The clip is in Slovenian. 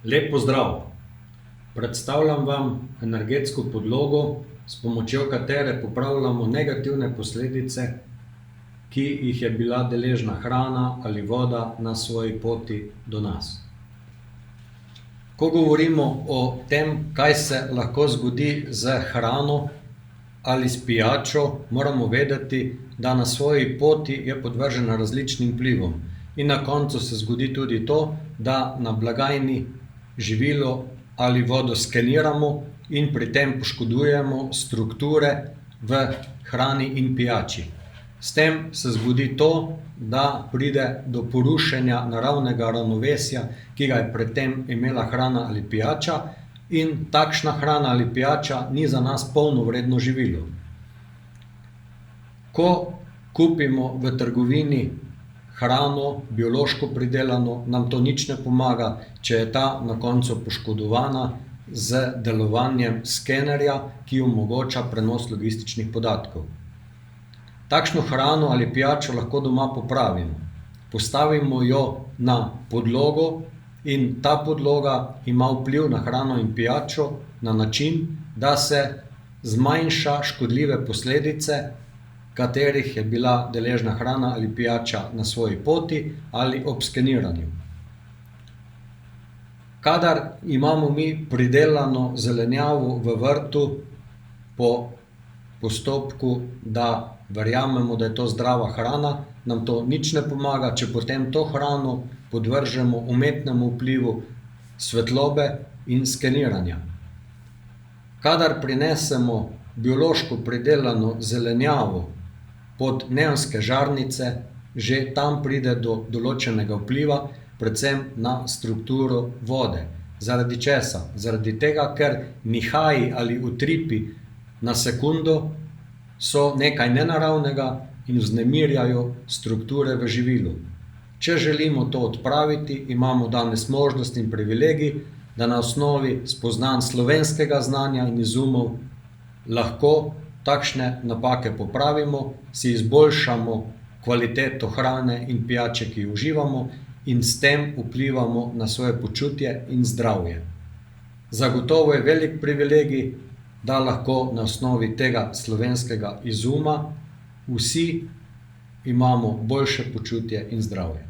Lep pozdrav! Predstavljam vam energetsko podlogo, s pomočjo katere popravljamo negativne posledice, ki jih je bila deležna hrana ali voda na svoji poti do nas. Ko govorimo o tem, kaj se lahko zgodi z hrano ali s pijačo, moramo vedeti, da na svoji poti je podvržena različnim vplivom. In na koncu se zgodi tudi to, da na blagajni živilo ali vodo skeniramo in pri tem poškodujemo strukture v hrani in pijači. S tem se zgodi to, da pride do porušenja naravnega ravnovesja, ki ga je pred tem imela hrana ali pijača, in takšna hrana ali pijača ni za nas polnovredno živilo. Ko kupimo v trgovini hrano, biološko pridelano, nam to nič ne pomaga, če je ta na koncu poškodovana z delovanjem skenerja, ki omogoča prenos logističnih podatkov. Takšno hrano ali pijačo lahko doma popravimo. Postavimo jo na podlogo in ta podloga ima vpliv na hrano in pijačo na način, da se zmanjša škodljive posledice, katerih je bila deležna hrana ali pijača na svoji poti ali ob skeniranju. Kadar imamo mi pridelano zelenjavo v vrtu po postopku, da verjamemo, da je to zdrava hrana, nam to nič ne pomaga, če potem to hrano podvržemo umetnemu vplivu svetlobe in skeniranja. Kadar prinesemo biološko pridelano zelenjavo pod neonske žarnice, že tam pride do določenega vpliva, predvsem na strukturo vode. Zaradi česa? Zaradi tega, ker nihaji ali utripi na sekundo so nekaj nenaravnega in vznemirjajo strukture v živilu. Če želimo to odpraviti, imamo danes možnost in privilegij, da na osnovi spoznanj slovenskega znanja in izumov lahko takšne napake popravimo, si izboljšamo kvaliteto hrane in pijače, ki jo uživamo, in s tem vplivamo na svoje počutje in zdravje. Zagotovo je velik privilegij, da lahko na osnovi tega slovenskega izuma vsi imamo boljše počutje in zdravje.